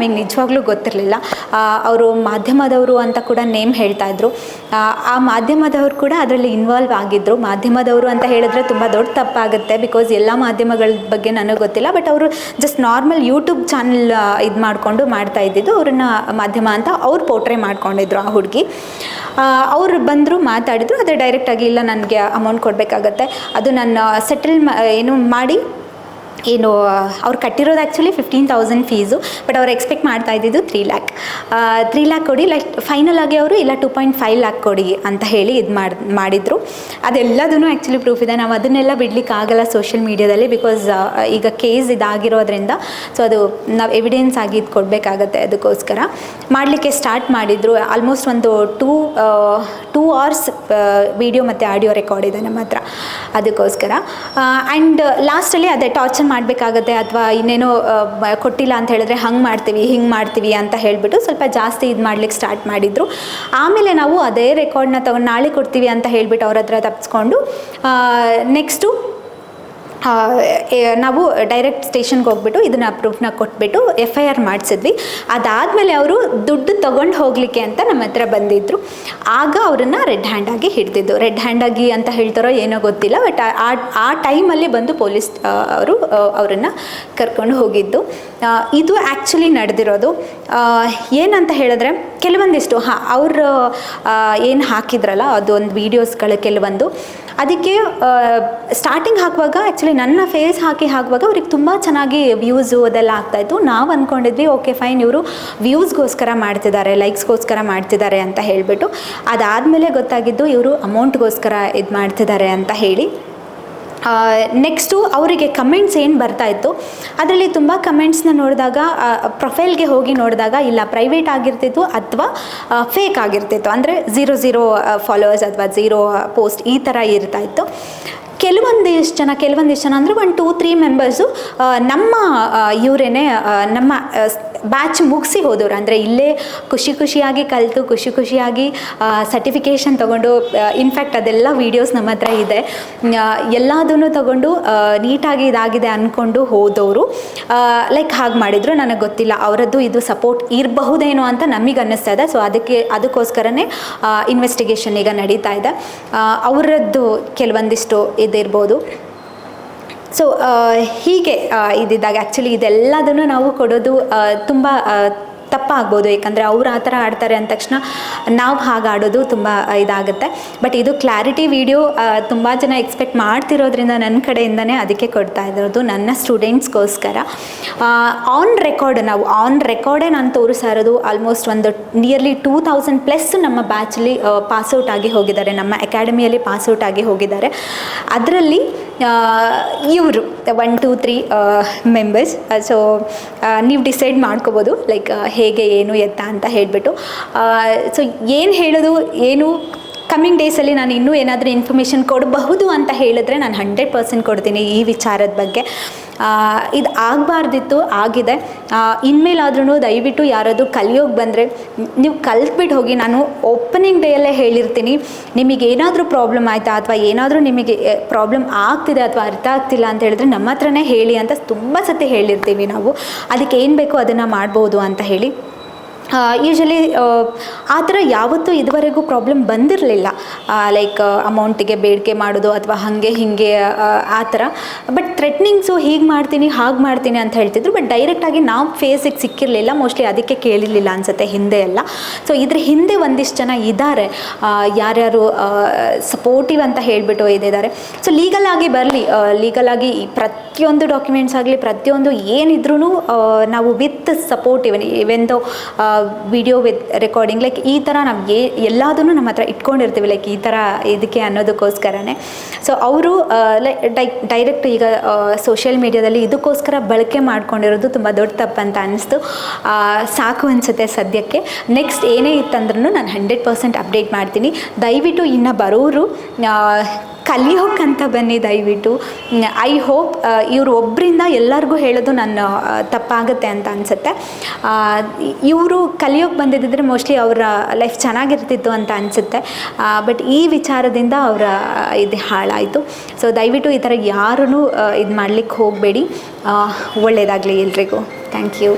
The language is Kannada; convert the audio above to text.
ನಮಗೆ ನಿಜವಾಗ್ಲೂ ಗೊತ್ತಿರಲಿಲ್ಲ. ಅವರು ಮಾಧ್ಯಮದವರು ಅಂತ ಕೂಡ ನೇಮ್ ಹೇಳ್ತಾ ಇದ್ರು. ಆ ಮಾಧ್ಯಮದವರು ಕೂಡ ಅದರಲ್ಲಿ ಇನ್ವಾಲ್ವ್ ಆಗಿದ್ದರು. ಮಾಧ್ಯಮದವರು ಅಂತ ಹೇಳಿದ್ರೆ ತುಂಬ ದೊಡ್ಡ ತಪ್ಪಾಗುತ್ತೆ, ಬಿಕಾಸ್ ಎಲ್ಲ ಮಾಧ್ಯಮಗಳ ಬಗ್ಗೆ ನನಗೆ ಗೊತ್ತಿಲ್ಲ. ಬಟ್ ಅವರು ಜಸ್ಟ್ ನಾರ್ಮಲ್ ಯೂಟ್ಯೂಬ್ ಚಾನಲ್ ಇದು ಮಾಡಿಕೊಂಡು ಮಾಡ್ತಾ ಇದ್ದಿದ್ದು, ಅವ್ರನ್ನ ಮಾಧ್ಯಮ ಅಂತ ಅವ್ರು ಪೋರ್ಟ್ರೇ ಮಾಡ್ಕೊಂಡಿದ್ರು. ಆ ಹುಡುಗಿ ಅವರು ಬಂದರು, ಮಾತಾಡಿದರು. ಅದೇ ಡೈರೆಕ್ಟಾಗಿ ಇಲ್ಲ ನನಗೆ ಅಮೌಂಟ್ ಕೊಡಬೇಕಾಗತ್ತೆ, ಅದು ನಾನು ಸೆಟಲ್ ಏನು ಮಾಡಿ ಏನು ಅವ್ರು ಕಟ್ಟಿರೋದು ಆ್ಯಕ್ಚುಲಿ 15,000 ಫೀಸು. ಬಟ್ ಅವ್ರು ಎಕ್ಸ್ಪೆಕ್ಟ್ ಮಾಡ್ತಾ ಇದ್ದಿದ್ದು 3 ಲ್ಯಾಕ್ ಕೊಡಿ, ಲೈಕ್ ಫೈನಲ್ ಆಗಿ ಅವರು ಇಲ್ಲ 2.5 ಲ್ಯಾಕ್ ಕೊಡಿ ಅಂತ ಹೇಳಿ ಇದು ಮಾಡಿದರು. ಅದೆಲ್ಲದೂ ಆ್ಯಕ್ಚುಲಿ ಪ್ರೂಫ್ ಇದೆ. ನಾವು ಅದನ್ನೆಲ್ಲ ಬಿಡಲಿಕ್ಕಾಗಲ್ಲ ಸೋಷಿಯಲ್ ಮೀಡಿಯಾದಲ್ಲಿ, ಬಿಕಾಸ್ ಈಗ ಕೇಸ್ ಇದಾಗಿರೋದ್ರಿಂದ. ಸೊ ಅದು ನಾವು ಎವಿಡೆನ್ಸ್ ಆಗಿ ಇದು ಕೊಡಬೇಕಾಗತ್ತೆ. ಅದಕ್ಕೋಸ್ಕರ ಮಾಡಲಿಕ್ಕೆ ಸ್ಟಾರ್ಟ್ ಮಾಡಿದರು. ಆಲ್ಮೋಸ್ಟ್ ಒಂದು 2 ಅವರ್ಸ್ ವಿಡಿಯೋ ಮತ್ತು ಆಡಿಯೋ ರೆಕಾರ್ಡ್ ಇದೆ ನಮ್ಮ ಹತ್ರ. ಅದಕ್ಕೋಸ್ಕರ ಆ್ಯಂಡ್ ಲಾಸ್ಟಲ್ಲಿ ಅದೇ ಟಾರ್ಚರ್ ಮಾಡಬೇಕಾಗತ್ತೆ ಅಥವಾ ಇನ್ನೇನೋ ಕೊಟ್ಟಿಲ್ಲ ಅಂತ ಹೇಳಿದ್ರೆ ಹಂಗೆ ಮಾಡ್ತೀವಿ ಹಿಂಗೆ ಮಾಡ್ತೀವಿ ಅಂತ ಹೇಳಿಬಿಟ್ಟು ಸ್ವಲ್ಪ ಜಾಸ್ತಿ ಇದು ಮಾಡ್ಲಿಕ್ಕೆ ಸ್ಟಾರ್ಟ್ ಮಾಡಿದರು. ಆಮೇಲೆ ನಾವು ಅದೇ ರೆಕಾರ್ಡ್ನ ತೊಗೊಂಡು ನಾಳೆ ಕೊಡ್ತೀವಿ ಅಂತ ಹೇಳಿಬಿಟ್ಟು ಅವ್ರ ಹತ್ರ ತಪ್ಪಿಸ್ಕೊಂಡು ನೆಕ್ಸ್ಟು ನಾವು ಡೈರೆಕ್ಟ್ ಸ್ಟೇಷನ್ಗೆ ಹೋಗ್ಬಿಟ್ಟು ಇದನ್ನು ಪ್ರೂಫ್ನ ಕೊಟ್ಬಿಟ್ಟು FIR ಮಾಡಿಸಿದ್ವಿ. ಅದಾದಮೇಲೆ ಅವರು ದುಡ್ಡು ತೊಗೊಂಡು ಹೋಗಲಿಕ್ಕೆ ಅಂತ ನಮ್ಮ ಹತ್ರ ಬಂದಿದ್ದರು. ಆಗ ಅವರನ್ನು ರೆಡ್ ಹ್ಯಾಂಡಾಗಿ ಹಿಡಿದಿದ್ದು. ರೆಡ್ ಹ್ಯಾಂಡಾಗಿ ಅಂತ ಹೇಳ್ತಾರೋ ಏನೋ ಗೊತ್ತಿಲ್ಲ, ಬಟ್ ಆ ಟೈಮಲ್ಲಿ ಬಂದು ಪೊಲೀಸ್ ಅವರು ಅವರನ್ನು ಕರ್ಕೊಂಡು ಹೋಗಿದ್ದು. ಇದು ಆ್ಯಕ್ಚುಲಿ ನಡೆದಿರೋದು. ಏನಂತ ಹೇಳಿದ್ರೆ ಕೆಲವೊಂದಿಷ್ಟು ಅವರು ಏನು ಹಾಕಿದ್ರಲ್ಲ ಅದು ಒಂದು ವೀಡಿಯೋಸ್ಗಳು ಕೆಲವೊಂದು, ಅದಕ್ಕೆ ಸ್ಟಾರ್ಟಿಂಗ್ ಹಾಕುವಾಗ ಆ್ಯಕ್ಚುಲಿ ನನ್ನ ಫೇಸ್ ಹಾಕುವಾಗ ಅವ್ರಿಗೆ ತುಂಬ ಚೆನ್ನಾಗಿ ವ್ಯೂಸು ಅದೆಲ್ಲ ಆಗ್ತಾಯಿತ್ತು. ನಾವು ಅಂದ್ಕೊಂಡಿದ್ವಿ ಓಕೆ ಫೈನ್, ಇವರು ವ್ಯೂಸ್ಗೋಸ್ಕರ ಮಾಡ್ತಿದ್ದಾರೆ, ಲೈಕ್ಸ್ಗೋಸ್ಕರ ಮಾಡ್ತಿದ್ದಾರೆ ಅಂತ ಹೇಳಿಬಿಟ್ಟು. ಅದಾದಮೇಲೆ ಗೊತ್ತಾಗಿದ್ದು ಇವರು ಅಮೌಂಟ್ಗೋಸ್ಕರ ಇದು ಮಾಡ್ತಿದ್ದಾರೆ ಅಂತ ಹೇಳಿ. ನೆಕ್ಸ್ಟು ಅವರಿಗೆ ಕಮೆಂಟ್ಸ್ ಏನು ಬರ್ತಾಯಿತ್ತು, ಅದರಲ್ಲಿ ತುಂಬ ಕಮೆಂಟ್ಸ್ನ ನೋಡಿದಾಗ ಪ್ರೊಫೈಲ್ಗೆ ಹೋಗಿ ನೋಡಿದಾಗ ಇಲ್ಲ ಪ್ರೈವೇಟ್ ಆಗಿರ್ತಿತ್ತು ಅಥವಾ ಫೇಕ್ ಆಗಿರ್ತಿತ್ತು. ಅಂದರೆ 0 ಫಾಲೋವರ್ಸ್ ಅಥವಾ 0 ಪೋಸ್ಟ್ ಈ ಥರ ಇರ್ತಾಯಿತ್ತು. ಕೆಲವೊಂದಿಷ್ಟು ಜನ ಅಂದರೆ 1-2-3 ಮೆಂಬರ್ಸು ನಮ್ಮ ಇವರೇನೆ ನಮ್ಮ ಬ್ಯಾಚ್ ಮುಗಿಸಿ ಹೋದವರು. ಅಂದರೆ ಇಲ್ಲೇ ಖುಷಿಯಾಗಿ ಕಲಿತು ಖುಷಿಯಾಗಿ ಸರ್ಟಿಫಿಕೇಷನ್ ತೊಗೊಂಡು, ಇನ್ಫ್ಯಾಕ್ಟ್ ಅದೆಲ್ಲ ವೀಡಿಯೋಸ್ ನಮ್ಮ ಹತ್ರ ಇದೆ, ಎಲ್ಲದನ್ನು ತೊಗೊಂಡು ನೀಟಾಗಿ ಇದಾಗಿದೆ ಅಂದ್ಕೊಂಡು ಹೋದವರು ಲೈಕ್ ಹಾಗೆ ಮಾಡಿದರು. ನನಗೆ ಗೊತ್ತಿಲ್ಲ, ಅವರದ್ದು ಇದು ಸಪೋರ್ಟ್ ಇರಬಹುದೇನೋ ಅಂತ ನಮಗೆ ಅನ್ನಿಸ್ತಾ ಇದೆ. ಸೊ ಅದಕ್ಕೋಸ್ಕರನೇ ಇನ್ವೆಸ್ಟಿಗೇಷನ್ ಈಗ ನಡೀತಾ ಇದೆ. ಅವರದ್ದು ಕೆಲವೊಂದಿಷ್ಟು ಇದಿರ್ಬೋದು. ಸೊ ಹೀಗೆ ಇದ್ದಿದ್ದಾಗ ಆ್ಯಕ್ಚುಲಿ ಇದೆಲ್ಲದನ್ನು ನಾವು ಕೊಡೋದು ತುಂಬ ತಪ್ಪಾಗ್ಬೋದು. ಏಕೆಂದರೆ ಅವ್ರು ಆ ಥರ ಆಡ್ತಾರೆ ಅಂದ ತಕ್ಷಣ ನಾವು ಹಾಗೆ ಆಡೋದು ತುಂಬ ಇದಾಗುತ್ತೆ. ಬಟ್ ಇದು ಕ್ಲಾರಿಟಿ ವಿಡಿಯೋ ತುಂಬ ಜನ ಎಕ್ಸ್ಪೆಕ್ಟ್ ಮಾಡ್ತಿರೋದ್ರಿಂದ ನನ್ನ ಕಡೆಯಿಂದನೇ ಅದಕ್ಕೆ ಕೊಡ್ತಾ ಇರೋದು, ನನ್ನ ಸ್ಟೂಡೆಂಟ್ಸ್ಗೋಸ್ಕರ. ಆನ್ ರೆಕಾರ್ಡೇ ನಾನು ತೋರಿಸ್ತಾ ಇರೋದು. ಆಲ್ಮೋಸ್ಟ್ ಒಂದು ನಿಯರ್ಲಿ 2000+ ನಮ್ಮ ಬ್ಯಾಚಲ್ಲಿ ಪಾಸ್ಔಟ್ ಆಗಿ ಹೋಗಿದ್ದಾರೆ, ನಮ್ಮ ಅಕಾಡೆಮಿಯಲ್ಲಿ ಪಾಸ್ಔಟ್ ಆಗಿ ಹೋಗಿದ್ದಾರೆ. ಅದರಲ್ಲಿ ಇವರು 1-2-3 ಮೆಂಬರ್ಸ್. ಸೊ ನೀವು ಡಿಸೈಡ್ ಮಾಡ್ಕೋಬೋದು ಲೈಕ್ ಹೇಗೆ ಏನು ಎತ್ತ ಅಂತ ಹೇಳಿಬಿಟ್ಟು. ಸೊ ಏನು ಹೇಳೋದು ಏನು ಕಮ್ಮಿಂಗ್ ಡೇಸಲ್ಲಿ ನಾನು ಇನ್ನೂ ಏನಾದರೂ ಇನ್ಫಾರ್ಮೇಷನ್ ಕೊಡಬಹುದು ಅಂತ ಹೇಳಿದ್ರೆ ನಾನು 100% ಕೊಡ್ತೀನಿ ಈ ವಿಚಾರದ ಬಗ್ಗೆ. ಇದು ಆಗಬಾರ್ದಿತ್ತು, ಆಗಿದೆ. ಇನ್ಮೇಲಾದ್ರೂ ದಯವಿಟ್ಟು ಯಾರಾದರೂ ಕಲಿಯೋಗಿ ಬಂದರೆ ನೀವು ಕಲ್ತ್ಬಿಟ್ಟು ಹೋಗಿ. ನಾನು ಓಪನಿಂಗ್ ಡೇಯಲ್ಲೇ ಹೇಳಿರ್ತೀನಿ, ನಿಮಗೇನಾದರೂ ಪ್ರಾಬ್ಲಮ್ ಆಯಿತಾ ಅಥವಾ ಏನಾದರೂ ನಿಮಗೆ ಪ್ರಾಬ್ಲಮ್ ಆಗ್ತಿದೆ ಅಥವಾ ಅರ್ಥ ಆಗ್ತಿಲ್ಲ ಅಂತ ಹೇಳಿದ್ರೆ ನಮ್ಮ ಹತ್ರನೇ ಹೇಳಿ ಅಂತ ತುಂಬ ಸತಿ ಹೇಳಿರ್ತೀವಿ ನಾವು. ಅದಕ್ಕೆ ಏನು ಬೇಕೋ ಅದನ್ನು ಮಾಡ್ಬೋದು ಅಂತ ಹೇಳಿ. ಯೂಶ್ವಲಿ ಆ ಥರ ಯಾವತ್ತೂ ಇದುವರೆಗೂ ಪ್ರಾಬ್ಲಮ್ ಬಂದಿರಲಿಲ್ಲ, ಲೈಕ್ ಅಮೌಂಟಿಗೆ ಬೇಡಿಕೆ ಮಾಡೋದು ಅಥವಾ ಹಾಗೆ ಹೀಗೆ ಆ ಥರ. ಬಟ್ ಥ್ರೆಟ್ನಿಂಗ್ಸು ಹೀಗೆ ಮಾಡ್ತೀನಿ ಹಾಗೆ ಮಾಡ್ತೀನಿ ಅಂತ ಹೇಳ್ತಿದ್ರು. ಬಟ್ ಡೈರೆಕ್ಟಾಗಿ ನಾವು ಫೇಸಿಗೆ ಸಿಕ್ಕಿರಲಿಲ್ಲ, ಮೋಸ್ಟ್ಲಿ ಅದಕ್ಕೆ ಕೇಳಿರಲಿಲ್ಲ ಅನಿಸುತ್ತೆ ಹಿಂದೆ ಎಲ್ಲ. ಸೊ ಇದ್ರ ಹಿಂದೆ ಒಂದಿಷ್ಟು ಜನ ಇದ್ದಾರೆ, ಯಾರ್ಯಾರು ಸಪೋರ್ಟಿವ್ ಅಂತ ಹೇಳಿಬಿಟ್ಟು ಇದ್ದಾರೆ. ಸೊ ಲೀಗಲಾಗಿ ಬರಲಿ, ಲೀಗಲಾಗಿ ಪ್ರತಿಯೊಂದು ಡಾಕ್ಯುಮೆಂಟ್ಸ್ ಆಗಲಿ ಪ್ರತಿಯೊಂದು ಏನಿದ್ರೂ ನಾವು ವಿತ್ ಸಪೋರ್ಟಿವ್ ಇವೆನ್ ದೋ ವಿಡಿಯೋ ವಿತ್ ರೆಕಾರ್ಡಿಂಗ್ ಲೈಕ್ ಈ ಥರ ನಾವು ಎಲ್ಲದನ್ನು ನಮ್ಮ ಹತ್ರ ಇಟ್ಕೊಂಡಿರ್ತೀವಿ, ಲೈಕ್ ಈ ಥರ ಇದಕ್ಕೆ ಅನ್ನೋದಕ್ಕೋಸ್ಕರನೇ. ಸೊ ಅವರು ಡೈರೆಕ್ಟ್ ಈಗ ಸೋಷಿಯಲ್ ಮೀಡಿಯಾದಲ್ಲಿ ಇದಕ್ಕೋಸ್ಕರ ಬಳಕೆ ಮಾಡ್ಕೊಂಡಿರೋದು ತುಂಬ ದೊಡ್ಡ ತಪ್ಪಂತ ಅನ್ನಿಸ್ತು. ಸಾಕು ಅನಿಸುತ್ತೆ ಸದ್ಯಕ್ಕೆ. ನೆಕ್ಸ್ಟ್ ಏನೇ ಇತ್ತಂದ್ರೂ ನಾನು 100% ಅಪ್ಡೇಟ್ ಮಾಡ್ತೀನಿ. ದಯವಿಟ್ಟು ಇನ್ನು ಬರೋರು ಕಲಿಯೋಕ್ಕಂತ ಬನ್ನಿ ದಯವಿಟ್ಟು. ಐ ಹೋಪ್ ಇವರು ಒಬ್ಬರಿಂದ ಎಲ್ಲರಿಗೂ ಹೇಳೋದು ನಾನು ತಪ್ಪಾಗುತ್ತೆ ಅಂತ ಅನಿಸುತ್ತೆ. ಇವರು ಕಲಿಯೋಕ್ಕೆ ಬಂದಿದ್ದರೆ ಮೋಸ್ಟ್ಲಿ ಅವರ ಲೈಫ್ ಚೆನ್ನಾಗಿರ್ತಿತ್ತು ಅಂತ ಅನಿಸುತ್ತೆ. ಬಟ್ ಈ ವಿಚಾರದಿಂದ ಅವರ ಇದು ಹಾಳಾಯಿತು. ಸೊ ದಯವಿಟ್ಟು ಈ ಥರ ಯಾರೂ ಇದು ಮಾಡಲಿಕ್ಕೆ ಹೋಗಬೇಡಿ. ಒಳ್ಳೆಯದಾಗಲಿ ಎಲ್ರಿಗೂ. Thank you.